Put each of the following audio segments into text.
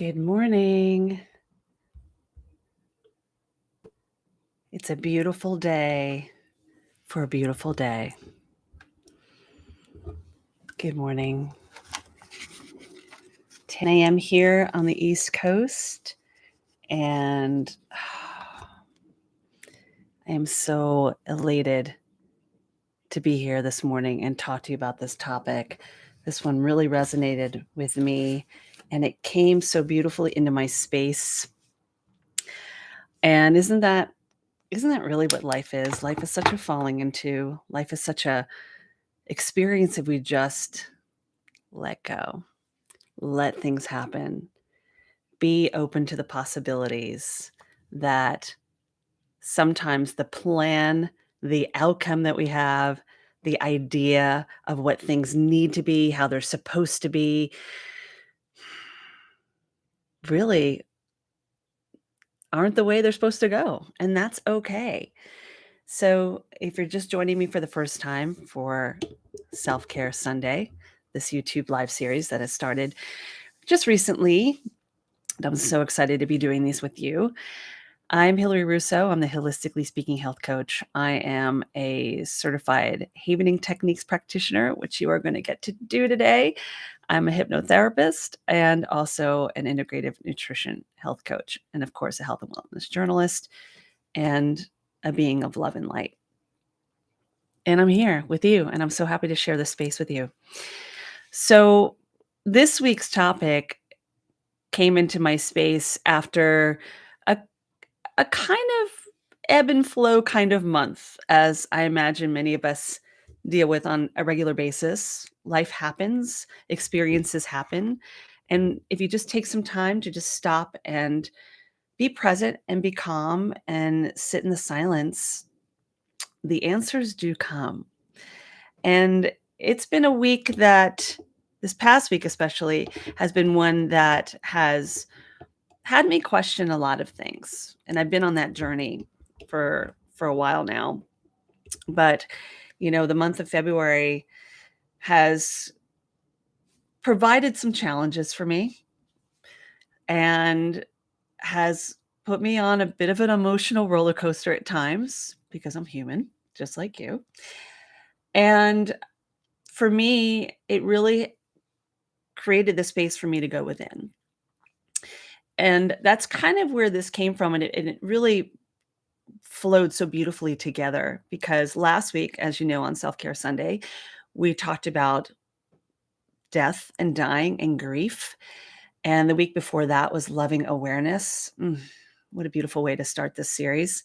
Good morning. It's a beautiful day for a beautiful day. Good morning. 10 a.m. here on the East Coast, and I am so elated to be here this morning and talk to you about this topic. This one really resonated with me, and it came so beautifully into my space. And isn't that really what life is? Life is such a falling into. Life is such a experience if we just let go, let things happen, be open to the possibilities that sometimes the plan, the outcome that we have, the idea of what things need to be, how they're supposed to be, really aren't the way they're supposed to go. And that's okay. So, if you're just joining me for the first time for Self Care Sunday, this YouTube live series that has started just recently, I'm so excited to be doing these with you. I'm Hilary Russo. I'm the Holistically Speaking Health Coach. I am a certified havening techniques practitioner, which you are going to get to do today. I'm a hypnotherapist and also an integrative nutrition health coach, and of course, a health and wellness journalist and a being of love and light. And I'm here with you, and I'm so happy to share this space with you. So, this week's topic came into my space after a kind of ebb and flow kind of month, as I imagine many of us deal with on a regular basis. Life happens, experiences happen. And if you just take some time to just stop and be present and be calm and sit in the silence, the answers do come. And it's been a week that, this past week especially, has been one that has had me question a lot of things. And I've been on that journey for a while now. But, the month of February has provided some challenges for me and has put me on a bit of an emotional roller coaster at times because I'm human, just like you. And for me, it really created the space for me to go within. And that's kind of where this came from. And it really flowed so beautifully together because last week, as you know, on Self Care Sunday, we talked about death and dying and grief. And the week before that was loving awareness. What a beautiful way to start this series.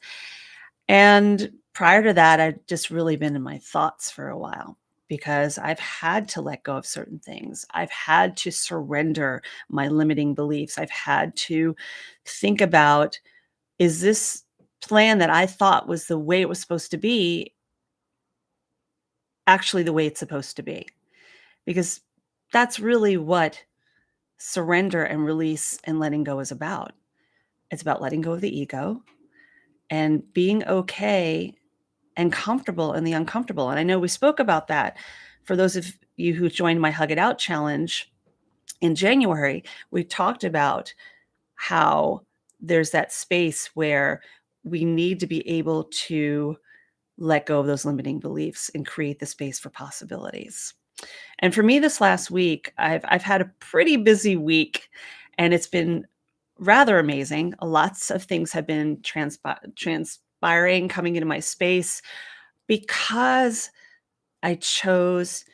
And prior to that, I'd just really been in my thoughts for a while because I've had to let go of certain things. I've had to surrender my limiting beliefs. I've had to think about, is this plan that I thought was the way it was supposed to be actually the way it's supposed to be? Because that's really what surrender and release and letting go is about. It's about letting go of the ego and being okay and comfortable in the uncomfortable. And I know we spoke about that. For those of you who joined my Hug It Out challenge in January, we talked about how there's that space where we need to be able to let go of those limiting beliefs and create the space for possibilities. And for me, this last week, I've had a pretty busy week, and it's been rather amazing. Lots of things have been transpiring, coming into my space because I chose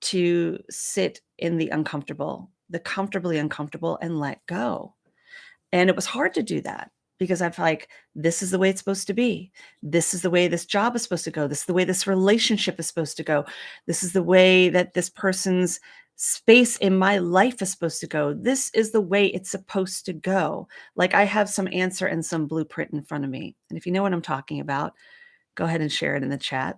to sit in the uncomfortable, the comfortably uncomfortable, and let go. And it was hard to do that because I'm like, this is the way it's supposed to be. This is the way this job is supposed to go. This is the way this relationship is supposed to go. This is the way that this person's space in my life is supposed to go. This is the way it's supposed to go. Like I have some answer and some blueprint in front of me. And if you know what I'm talking about, go ahead and share it in the chat.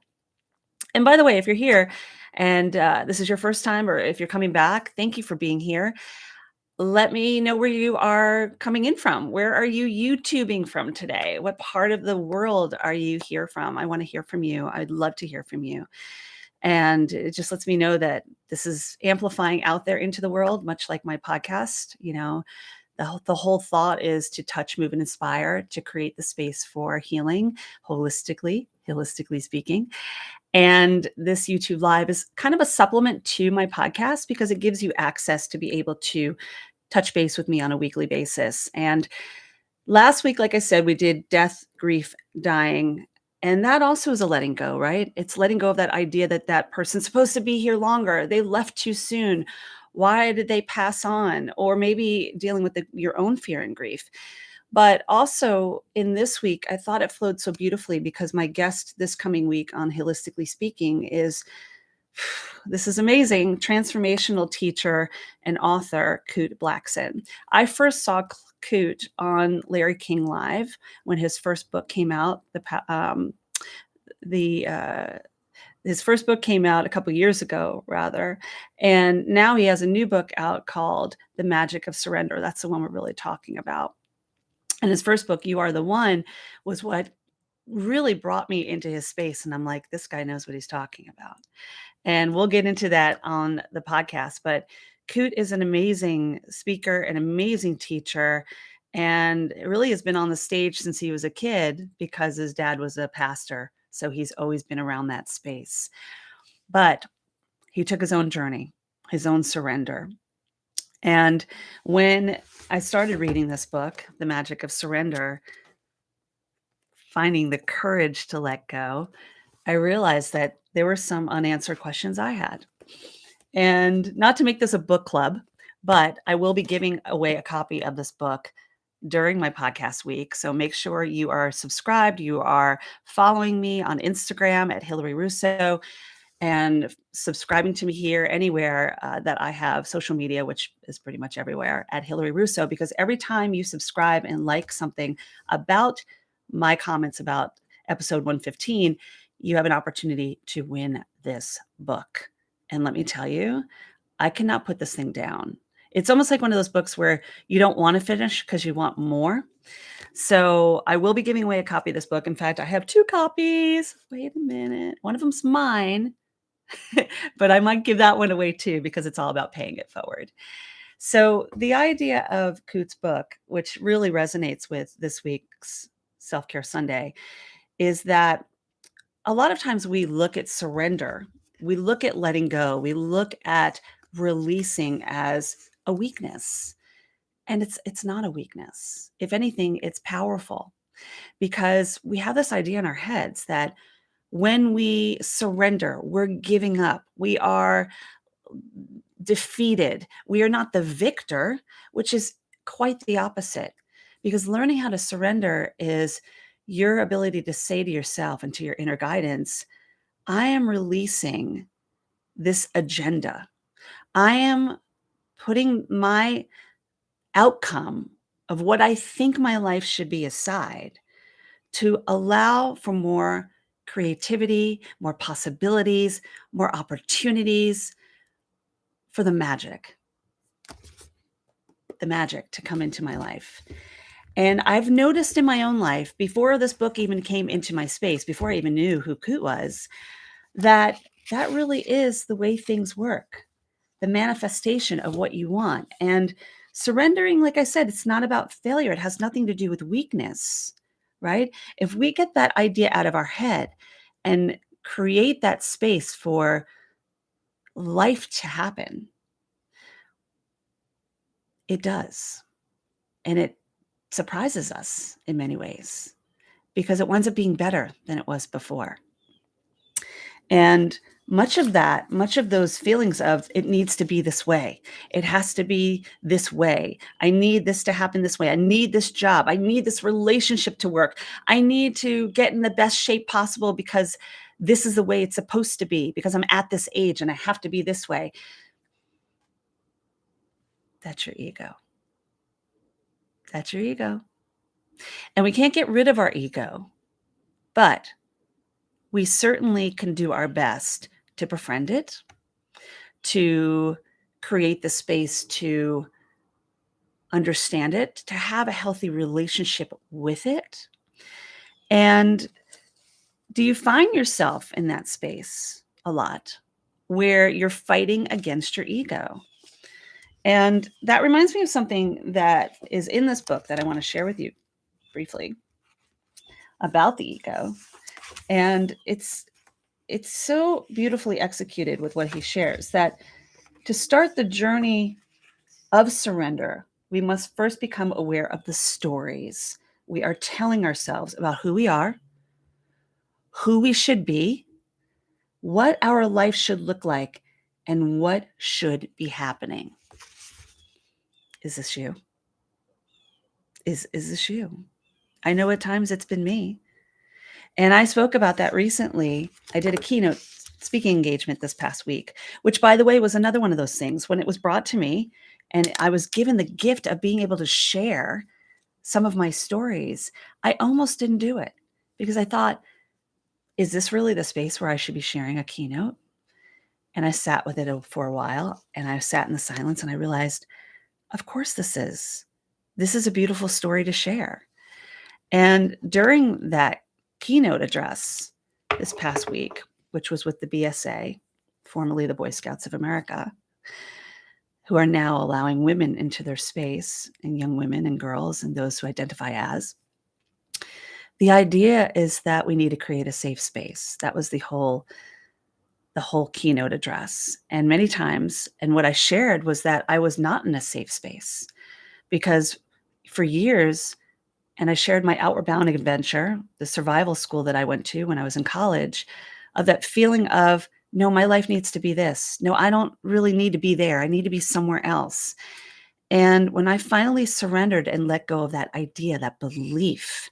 And by the way, if you're here and this is your first time, or if you're coming back, thank you for being here. Let me know where you are coming in from. Where are you YouTubing from today? What part of the world are you here from? I want to hear from you. I'd love to hear from you. And it just lets me know that this is amplifying out there into the world, much like my podcast. The whole thought is to touch, move, and inspire, to create the space for healing holistically speaking. And this YouTube Live is kind of a supplement to my podcast because it gives you access to be able to touch base with me on a weekly basis. And last week, like I said, we did death, grief, dying. And that also is a letting go, right? It's letting go of that idea that that person's supposed to be here longer. They left too soon. Why did they pass on? Or maybe dealing with your own fear and grief. But also in this week, I thought it flowed so beautifully because my guest this coming week on Holistically Speaking is this is amazing, transformational teacher and author, Kute Blackson. I first saw Kute on Larry King Live when his first book came out. His first book came out a couple years ago, rather, and now he has a new book out called The Magic of Surrender. That's the one we're really talking about. And his first book, You Are the One, was what really brought me into his space. And I'm like, this guy knows what he's talking about. And we'll get into that on the podcast. But Kute is an amazing speaker, an amazing teacher, and really has been on the stage since he was a kid because his dad was a pastor. So he's always been around that space. But he took his own journey, his own surrender. And when I started reading this book, The Magic of Surrender, finding the courage to let go, I realized that there were some unanswered questions I had. And not to make this a book club, but I will be giving away a copy of this book during my podcast week. So make sure you are subscribed. You are following me on Instagram at Hilary Russo and subscribing to me here anywhere that I have social media, which is pretty much everywhere, at Hilary Russo, because every time you subscribe and like something about my comments about episode 115, you have an opportunity to win this book. And let me tell you, I cannot put this thing down. It's almost like one of those books where you don't want to finish because you want more. So I will be giving away a copy of this book. In fact, I have 2 copies. Wait a minute. One of them's mine, but I might give that one away too because it's all about paying it forward. So the idea of Kute's book, which really resonates with this week's Self-Care Sunday, is that a lot of times we look at surrender, we look at letting go, we look at releasing as a weakness. And it's not a weakness. If anything, it's powerful because we have this idea in our heads that when we surrender, we're giving up. We are defeated. We are not the victor, which is quite the opposite. Because learning how to surrender is your ability to say to yourself and to your inner guidance, I am releasing this agenda. I am putting my outcome of what I think my life should be aside to allow for more creativity, more possibilities, more opportunities for the magic to come into my life. And I've noticed in my own life, before this book even came into my space, before I even knew who Kute was, that really is the way things work, the manifestation of what you want. And surrendering, like I said, it's not about failure. It has nothing to do with weakness, right? If we get that idea out of our head and create that space for life to happen, it does. And it surprises us in many ways because it winds up being better than it was before. And much of those feelings of it needs to be this way. It has to be this way. I need this to happen this way. I need this job. I need this relationship to work. I need to get in the best shape possible because this is the way it's supposed to be because I'm at this age and I have to be this way. That's your ego. That's your ego. And we can't get rid of our ego, but we certainly can do our best to befriend it, to create the space to understand it, to have a healthy relationship with it. And do you find yourself in that space a lot where you're fighting against your ego? And that reminds me of something that is in this book that I want to share with you briefly about the ego. And it's so beautifully executed with what he shares that to start the journey of surrender, we must first become aware of the stories we are telling ourselves about who we are, who we should be, what our life should look like, and what should be happening. Is this you? Is this you? I know at times it's been me. And I spoke about that recently. I did a keynote speaking engagement this past week, which, by the way, was another one of those things when it was brought to me and I was given the gift of being able to share some of my stories. I almost didn't do it because I thought, is this really the space where I should be sharing a keynote? And I sat with it for a while and I sat in the silence and I realized, of course, this is. This is a beautiful story to share. And during that keynote address this past week, which was with the BSA, formerly the Boy Scouts of America, who are now allowing women into their space, and young women and girls and those who identify as. The idea is that we need to create a safe space. That was the whole keynote address. And many times, and what I shared was that I was not in a safe space because for years, and I shared my Outward Bound adventure, the survival school that I went to when I was in college, of that feeling of, no, my life needs to be this. No, I don't really need to be there. I need to be somewhere else. And when I finally surrendered and let go of that idea, that belief,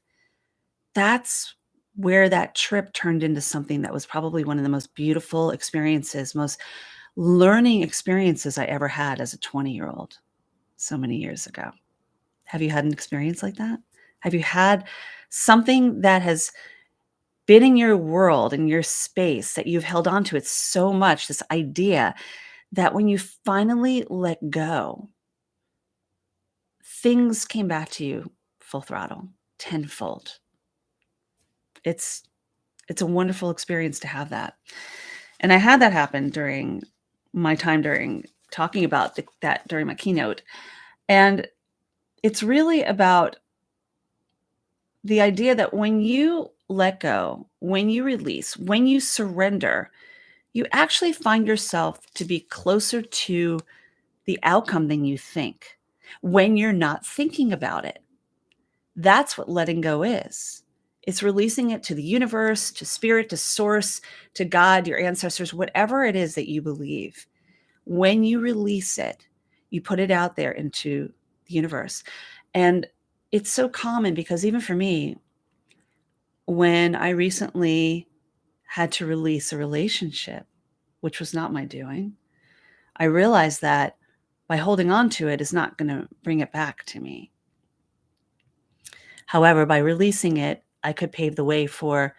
that's where that trip turned into something that was probably one of the most beautiful experiences, most learning experiences I ever had as a 20-year-old so many years ago. Have you had an experience like that? Have you had something that has been in your world, in your space, that you've held on to it so much, this idea that when you finally let go, things came back to you full throttle, tenfold? It's it's a wonderful experience to have that. And I had that happen during my time during talking about that during my keynote. And it's really about the idea that when you let go, when you release, when you surrender, you actually find yourself to be closer to the outcome than you think when you're not thinking about it. That's what letting go is. It's releasing it to the universe, to spirit, to source, to God, your ancestors, whatever it is that you believe. When you release it, you put it out there into the universe. And it's so common because even for me, when I recently had to release a relationship, which was not my doing, I realized that by holding on to it is not going to bring it back to me. However, by releasing it, I could pave the way for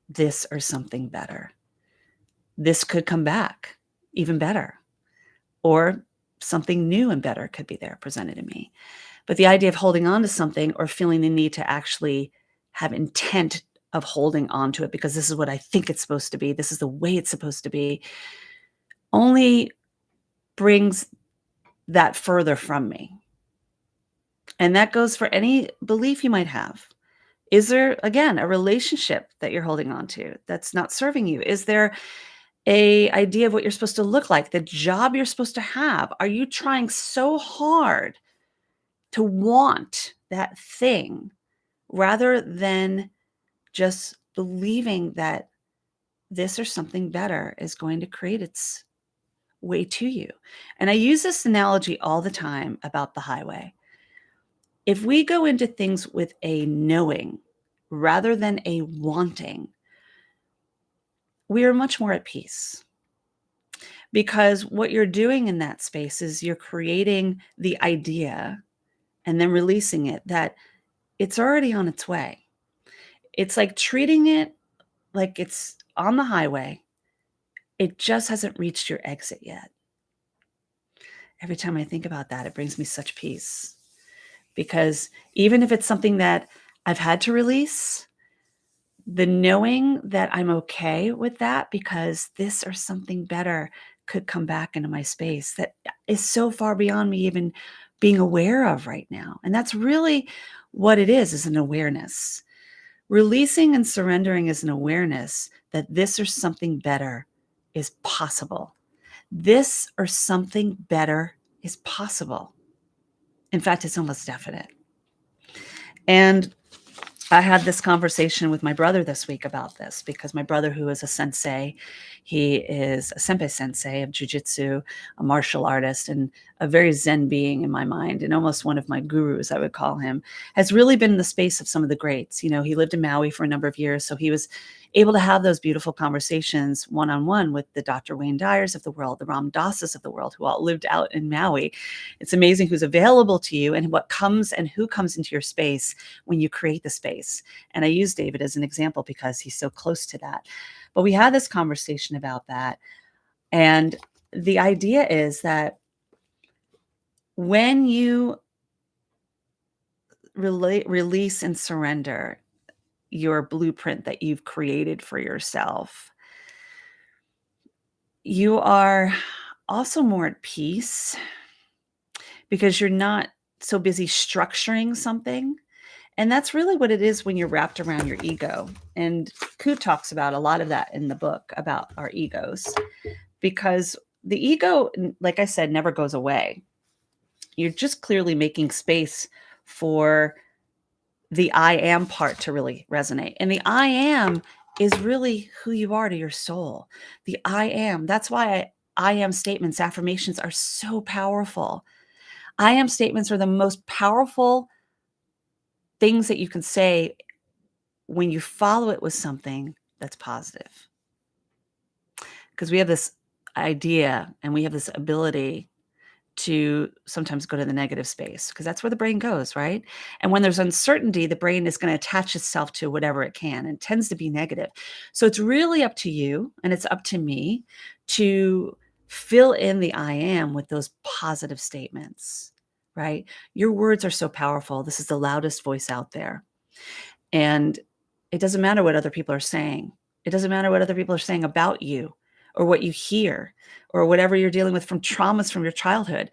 this or something better. This could come back even better, or something new and better could be there presented to me. But the idea of holding on to something or feeling the need to actually have intent of holding on to it because this is what I think it's supposed to be, this is the way it's supposed to be, only brings that further from me. And that goes for any belief you might have. Is there, again, a relationship that you're holding on to that's not serving you? Is there a idea of what you're supposed to look like, the job you're supposed to have? Are you trying so hard to want that thing rather than just believing that this or something better is going to create its way to you? And I use this analogy all the time about the highway. If we go into things with a knowing rather than a wanting, we are much more at peace. Because what you're doing in that space is you're creating the idea and then releasing it that it's already on its way. It's like treating it like it's on the highway. It just hasn't reached your exit yet. Every time I think about that, it brings me such peace. Because even if it's something that I've had to release, the knowing that I'm okay with that because this or something better could come back into my space that is so far beyond me even being aware of right now? And that's really what it is an awareness. Releasing and surrendering is an awareness that this or something better is possible. This or something better is possible. In fact, it's almost definite. And I had this conversation with my brother this week about this because my brother, who is a sensei, he is a senpai sensei of jujitsu, a martial artist, and a very Zen being in my mind, and almost one of my gurus, I would call him, has really been in the space of some of the greats. You know, he lived in Maui for a number of years, so he was able to have those beautiful conversations one-on-one with the Dr. Wayne Dyers of the world, the Ram Dassas of the world, who all lived out in Maui. It's amazing who's available to you and what comes and who comes into your space when you create the space. And I use David as an example because he's so close to that. But we had this conversation about that. And the idea is that when you release and surrender your blueprint that you've created for yourself, you are also more at peace because you're not so busy structuring something. And that's really what it is when you're wrapped around your ego. And Ku talks about a lot of that in the book about our egos, because the ego, like I said, never goes away. You're just clearly making space for the I am part to really resonate. And the I am is really who you are to your soul. The I am. That's why I am statements, affirmations are so powerful. I am statements are the most powerful things that you can say when you follow it with something that's positive. Because we have this idea and we have this ability to sometimes go to the negative space because that's where the brain goes, right? And when there's uncertainty, the brain is going to attach itself to whatever it can and tends to be negative. So it's really up to you and it's up to me to fill in the I am with those positive statements, right? Your words are so powerful. This is the loudest voice out there. And it doesn't matter what other people are saying. It doesn't matter what other people are saying about you or what you hear or whatever you're dealing with from traumas from your childhood.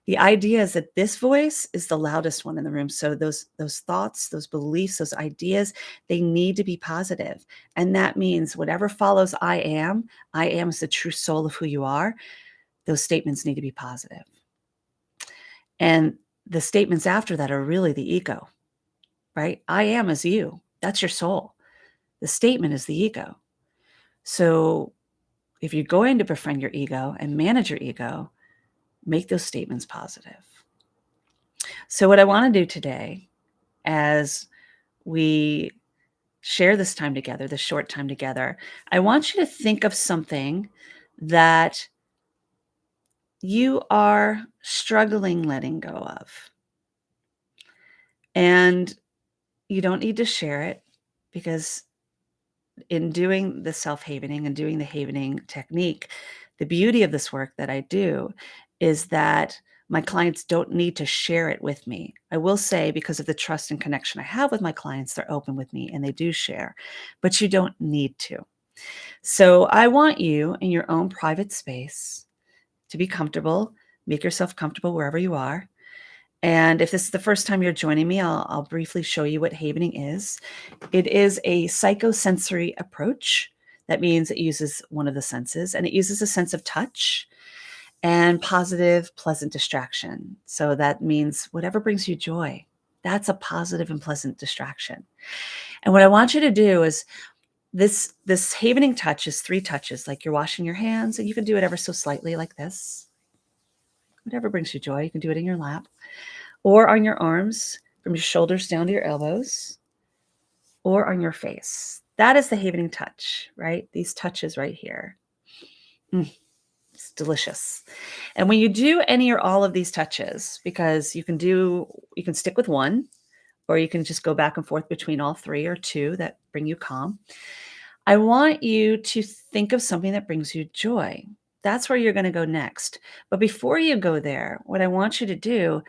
The idea is that this voice is the loudest one in the room. So those thoughts, those beliefs, those ideas, they need to be positive. And that means whatever follows I am is the true soul of who you are. Those statements need to be positive. And the statements after that are really the ego, right? I am is you. That's your soul. The statement is the ego. So if you're going to befriend your ego and manage your ego, make those statements positive. So what I want to do today, as we share this time together, this short time together, I want you to think of something that you are struggling letting go of. And you don't need to share it because in doing the self-havening and doing the havening technique, the beauty of this work that I do is that my clients don't need to share it with me. I will say, because of the trust and connection I have with my clients, they're open with me and they do share, but you don't need to. So I want you in your own private space to be comfortable, make yourself comfortable wherever you are. And if this is the first time you're joining me, I'll briefly show you what havening is. It is a psychosensory approach. That means it uses one of the senses, and it uses a sense of touch and positive, pleasant distraction. So that means whatever brings you joy, that's a positive and pleasant distraction. And what I want you to do is this havening touch is 3 touches, like you're washing your hands, and you can do it ever so slightly like this. Whatever brings you joy, you can do it in your lap or on your arms from your shoulders down to your elbows or on your face. That is the havening touch, right? These touches right here. It's delicious. And when you do any or all of these touches, because you can stick with one, or you can just go back and forth between all 3 or 2 that bring you calm. I want you to think of something that brings you joy. That's where you're going to go next. But before you go there, what I want you to do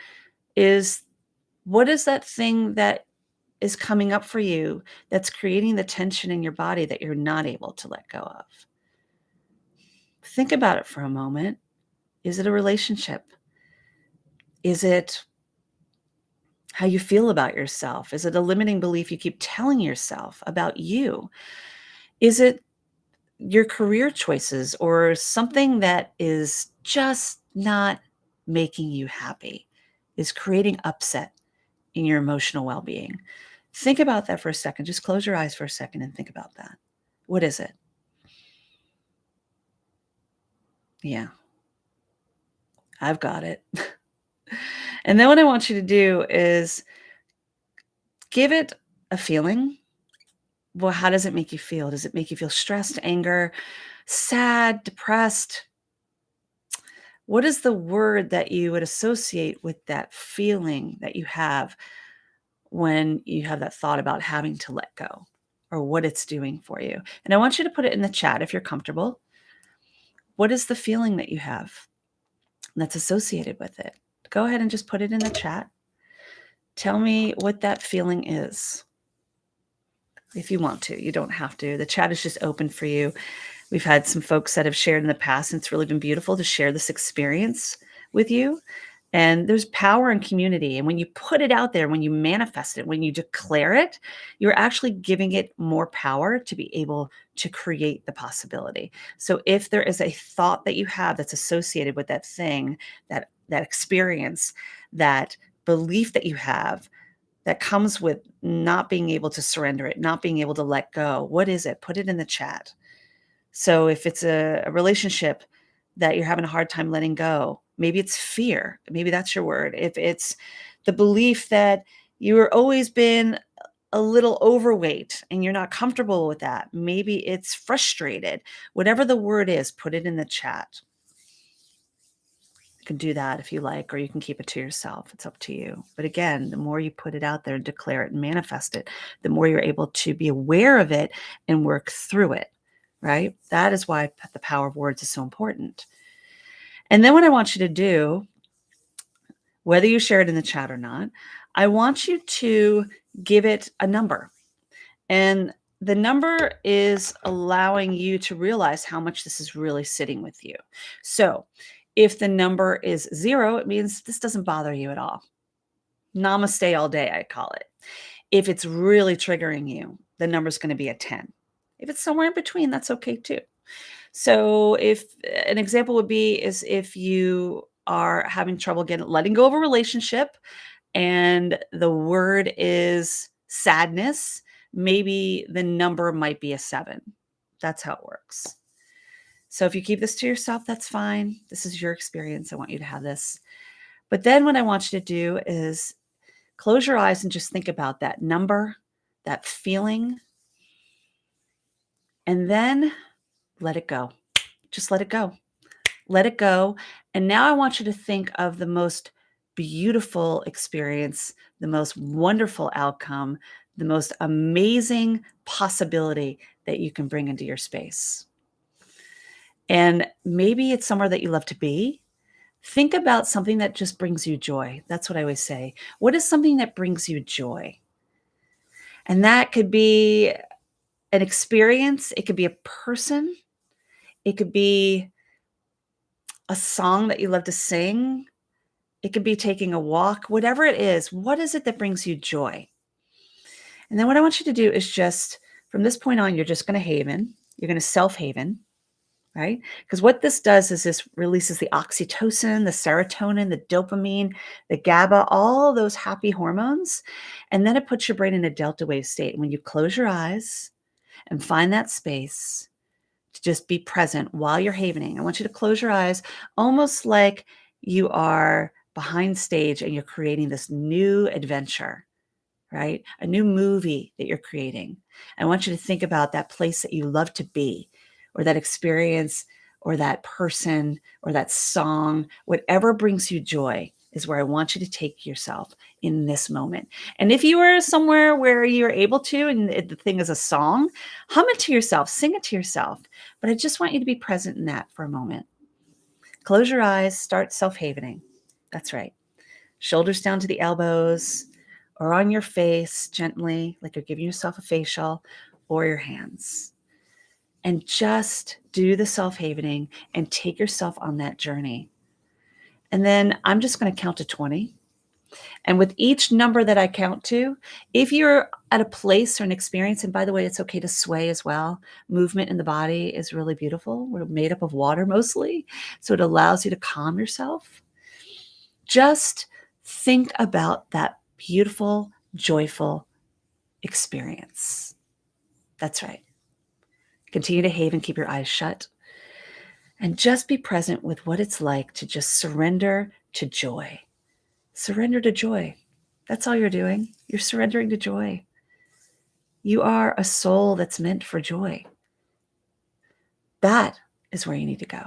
is, what is that thing that is coming up for you that's creating the tension in your body that you're not able to let go of? Think about it for a moment. Is it a relationship? Is it how you feel about yourself? Is it a limiting belief you keep telling yourself about you? Is it your career choices or something that is just not making you happy, is creating upset in your emotional well-being? Think about that for a second. Just close your eyes for a second and think about that. What is it? Yeah, I've got it. And then what I want you to do is give it a feeling. Well, how does it make you feel? Does it make you feel stressed, anger, sad, depressed? What is the word that you would associate with that feeling that you have when you have that thought about having to let go or what it's doing for you? And I want you to put it in the chat if you're comfortable. What is the feeling that you have that's associated with it? Go ahead and just put it in the chat. Tell me what that feeling is. If you want to, you don't have to. The chat is just open for you. We've had some folks that have shared in the past, and it's really been beautiful to share this experience with you. And there's power in community. And when you put it out there, when you manifest it, when you declare it, you're actually giving it more power to be able to create the possibility. So if there is a thought that you have that's associated with that thing, that experience, that belief that you have, that comes with not being able to surrender it, not being able to let go, what is it? Put it in the chat. So if it's a relationship that you're having a hard time letting go, maybe it's fear. Maybe that's your word. If it's the belief that you're always been a little overweight and you're not comfortable with that, maybe it's frustrated. Whatever the word is, put it in the chat. You can do that if you like, or you can keep it to yourself. It's up to you. But again, the more you put it out there and declare it and manifest it, the more you're able to be aware of it and work through it, right? That is why the power of words is so important. And then what I want you to do, whether you share it in the chat or not, I want you to give it a number. And the number is allowing you to realize how much this is really sitting with you. So if the number is 0, it means this doesn't bother you at all. Namaste all day, I call it. If it's really triggering you, the number's going to be a 10. If it's somewhere in between, that's okay too. So if an example would be is if you are having trouble letting go of a relationship and the word is sadness, maybe the number might be a 7. That's how it works. So if you keep this to yourself, that's fine. This is your experience. I want you to have this. But then what I want you to do is close your eyes and just think about that number, that feeling, and then let it go. Just let it go. Let it go. And now I want you to think of the most beautiful experience, the most wonderful outcome, the most amazing possibility that you can bring into your space. And maybe it's somewhere that you love to be. Think about something that just brings you joy. That's what I always say. What is something that brings you joy? And that could be an experience. It could be a person. It could be a song that you love to sing. It could be taking a walk, whatever it is. What is it that brings you joy? And then what I want you to do is just, from this point on, you're just going to haven. You're going to self-haven, right? Because what this does is this releases the oxytocin, the serotonin, the dopamine, the GABA, all those happy hormones. And then it puts your brain in a delta wave state. And when you close your eyes and find that space to just be present while you're havening, I want you to close your eyes almost like you are behind stage and you're creating this new adventure, right? A new movie that you're creating. I want you to think about that place that you love to be, or that experience, or that person, or that song. Whatever brings you joy is where I want you to take yourself in this moment. And if you are somewhere where you're able to, and the thing is a song, hum it to yourself, sing it to yourself. But I just want you to be present in that for a moment. Close your eyes, start self-havening. That's right. Shoulders down to the elbows, or on your face gently, like you're giving yourself a facial, or your hands. and just do the self-havening and take yourself on that journey. And then I'm just going to count to 20. And with each number that I count to, if you're at a place or an experience, and by the way, it's okay to sway as well. Movement in the body is really beautiful. We're made up of water mostly, so it allows you to calm yourself. Just think about that beautiful, joyful experience. That's right. Continue to have and keep your eyes shut. And just be present with what it's like to just surrender to joy. Surrender to joy. That's all you're doing. You're surrendering to joy. You are a soul that's meant for joy. That is where you need to go.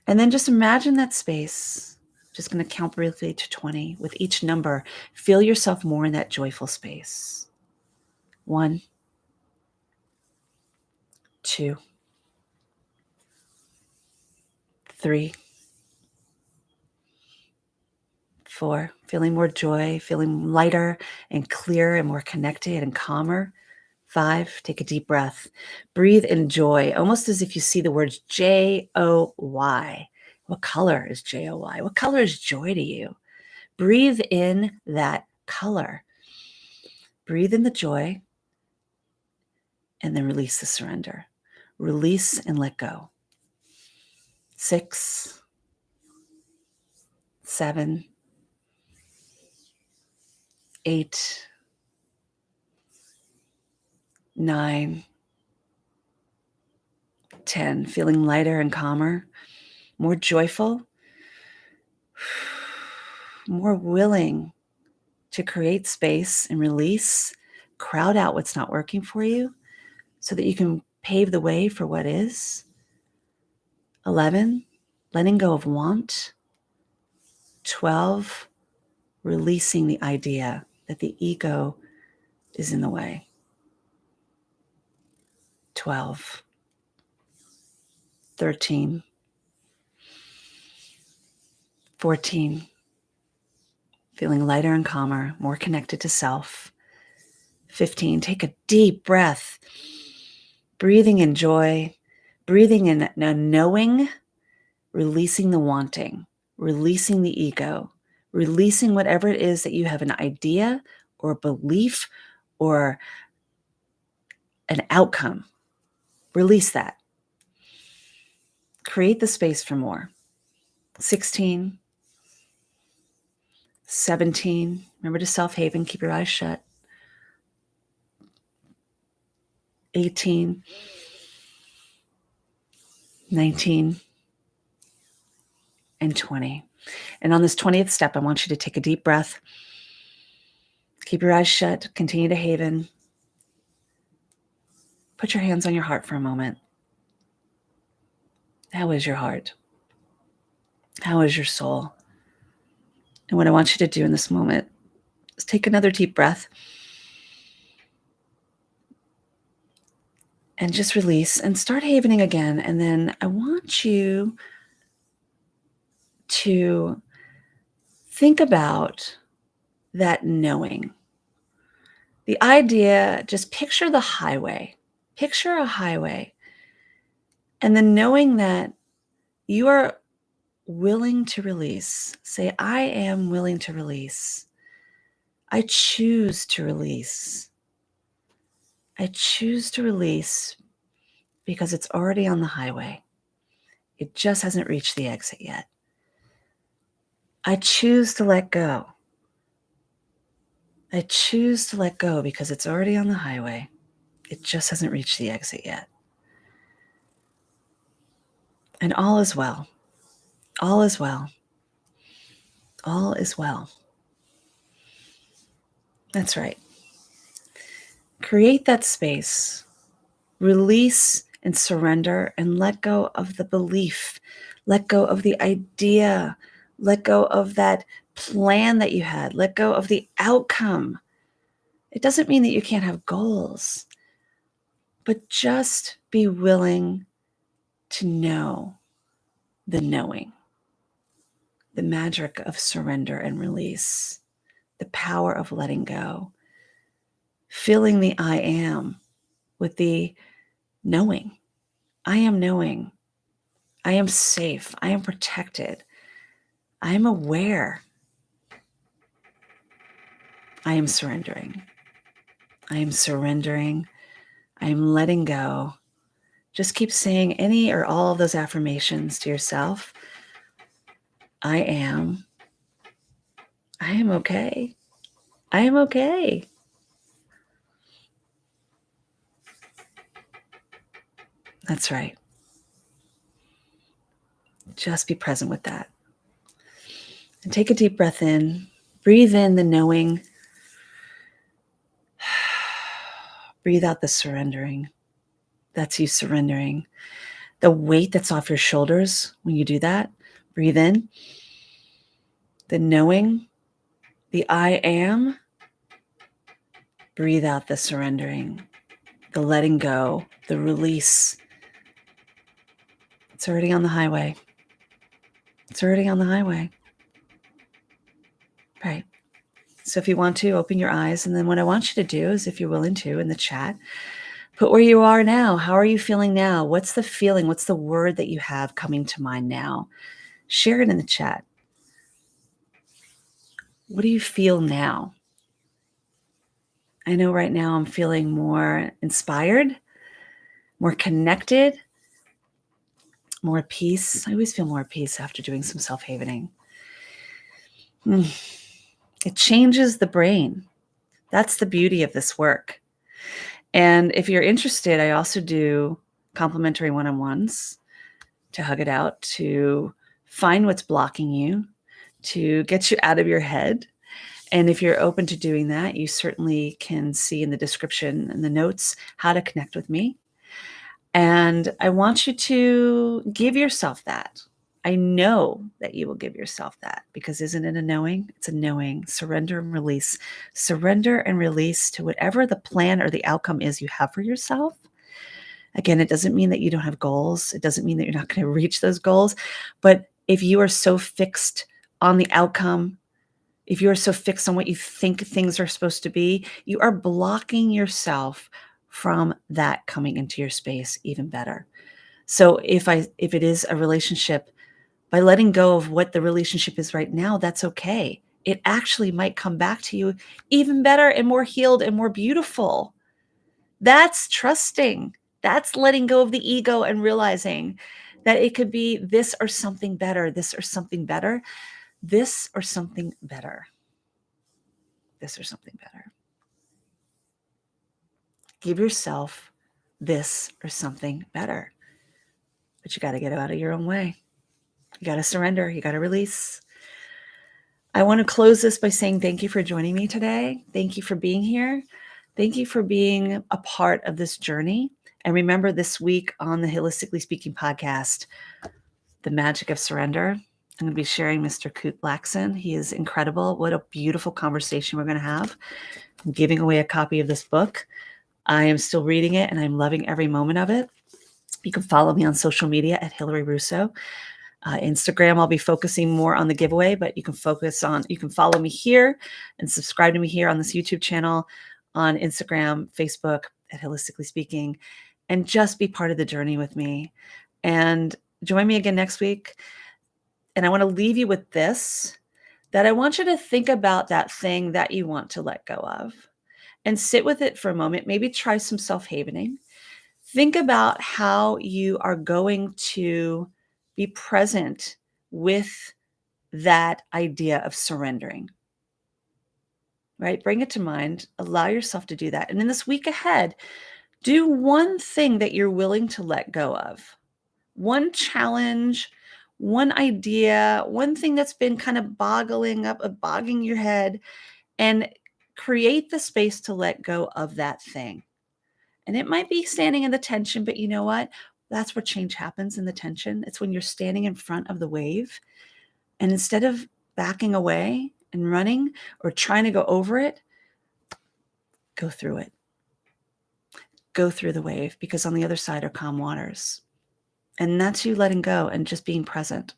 And then just imagine that space. Just going to count briefly to 20. With each number, feel yourself more in that joyful space. 1, 2, 3, 4. Feeling more joy, feeling lighter and clearer and more connected and calmer. 5, take a deep breath. Breathe in joy, almost as if you see the words J-O-Y. What color is J-O-Y? What color is joy to you? Breathe in that color. Breathe in the joy, and then release the surrender. Release and let go. 6, 7, 8, 9, 10. Feeling lighter and calmer, more joyful, more willing to create space and release, crowd out what's not working for you so that you can pave the way for what is. 11, letting go of want. 12, releasing the idea that the ego is in the way. 12, 13, 14, feeling lighter and calmer, more connected to self. 15, take a deep breath, breathing in joy, breathing in a knowing, releasing the wanting, releasing the ego, releasing whatever it is that you have an idea or a belief or an outcome. Release that. Create the space for more. 16, 17, remember to self-haven, keep your eyes shut. 18, 19, and 20. And on this 20th step, I want you to take a deep breath. Keep your eyes shut. Continue to haven. Put your hands on your heart for a moment. How is your heart? How is your soul? And what I want you to do in this moment is take another deep breath and just release and start havening again. And then I want you to think about that knowing. The idea, just picture the highway. Picture a highway. And then knowing that you are willing to release. Say, I am willing to release. I choose to release. I choose to release because it's already on the highway. It just hasn't reached the exit yet. I choose to let go. I choose to let go because it's already on the highway. It just hasn't reached the exit yet. And all is well. All is well. All is well. That's right. Create that space. Release and surrender and let go of the belief. Let go of the idea. Let go of that plan that you had. Let go of the outcome. It doesn't mean that you can't have goals, but just be willing to know the knowing, the magic of surrender and release, the power of letting go, filling the I am with the Knowing. I am knowing. I am safe. I am protected. I am aware. I am surrendering. I am surrendering. I am letting go. Just keep saying any or all of those affirmations to yourself. I am okay. I am okay. That's right. Just be present with that. And take a deep breath in. Breathe in the knowing. Breathe out the surrendering. That's you surrendering. The weight that's off your shoulders when you do that. Breathe in. The knowing. The I am. Breathe out the surrendering. The letting go. The release. It's already on the highway. It's already on the highway. Right. So if you want to, open your eyes. And then what I want you to do is, if you're willing to, in the chat, put where you are now. How are you feeling now? What's the feeling? What's the word that you have coming to mind now? Share it in the chat. What do you feel now? I know right now I'm feeling more inspired, more connected, more at peace. I always feel more at peace after doing some self-havening. It changes the brain. That's the beauty of this work. And if you're interested, I also do complimentary one-on-ones to hug it out, to find what's blocking you, to get you out of your head. And if you're open to doing that, you certainly can see in the description and the notes how to connect with me. And I want you to give yourself that. I know that you will give yourself that, because isn't it a knowing? It's a knowing. Surrender and release. Surrender and release to whatever the plan or the outcome is you have for yourself. Again, it doesn't mean that you don't have goals. It doesn't mean that you're not going to reach those goals. But if you are so fixed on the outcome, if you are so fixed on what you think things are supposed to be, you are blocking yourself from that coming into your space even better. So if it is a relationship, by letting go of what the relationship is right now, that's okay. It actually might come back to you even better and more healed and more beautiful. That's trusting. That's letting go of the ego and realizing that it could be this or something better, this or something better, this or something better, this or something better. Give yourself this or something better. But you got to get out of your own way. You got to surrender. You got to release. I want to close this by saying thank you for joining me today. Thank you for being here. Thank you for being a part of this journey. And remember, this week on the Holistically Speaking podcast, The Magic of Surrender, I'm going to be sharing Mr. Kute Blackson. He is incredible. What a beautiful conversation we're going to have. I'm giving away a copy of this book. I am still reading it and I'm loving every moment of it. You can follow me on social media at Hilary Russo. Instagram, I'll be focusing more on the giveaway, but you can follow me here and subscribe to me here on this YouTube channel, on Instagram, Facebook at Holistically Speaking, and just be part of the journey with me. And join me again next week. And I want to leave you with this, that I want you to think about that thing that you want to let go of and sit with it for a moment. Maybe try some self-havening. Think about how you are going to be present with that idea of surrendering, right? Bring it to mind, allow yourself to do that. And in this week ahead, do one thing that you're willing to let go of, one challenge, one idea, one thing that's been kind of bogging your head, and create the space to let go of that thing. And it might be standing in the tension, but you know what? That's where change happens, in the tension. It's when you're standing in front of the wave. And instead of backing away and running or trying to go over it, go through it. Go through the wave, because on the other side are calm waters. And that's you letting go and just being present.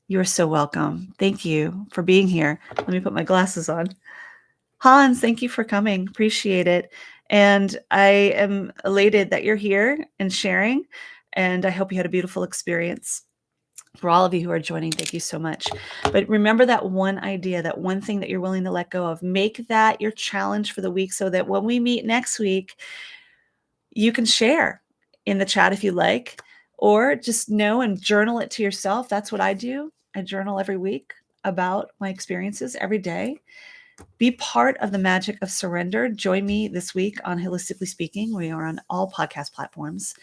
You are so welcome. Thank you for being here. Let me put my glasses on. Hans, thank you for coming. Appreciate it. And I am elated that you're here and sharing. And I hope you had a beautiful experience. For all of you who are joining, thank you so much. But remember that one idea, that one thing that you're willing to let go of. Make that your challenge for the week so that when we meet next week, you can share in the chat if you like, or just know and journal it to yourself. That's what I do. I journal every week about my experiences every day. Be part of the magic of surrender. Join me this week on Holistically Speaking. We are on all podcast platforms.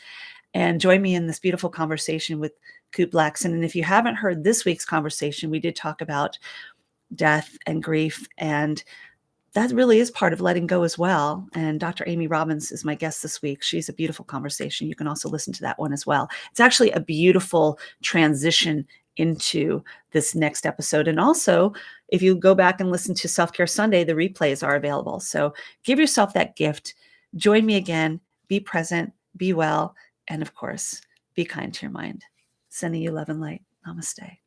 And join me in this beautiful conversation with Coop Blackson. And if you haven't heard this week's conversation, we did talk about death and grief, and that really is part of letting go as well. And Dr. Amy Robbins is my guest this week. She's a beautiful conversation. You can also listen to that one as well. It's actually a beautiful transition into this next episode. And also, if you go back and listen to Self-Care Sunday, the replays are available. So give yourself that gift. Join me again. Be present, be well, and of course, be kind to your mind. Sending you love and light. Namaste.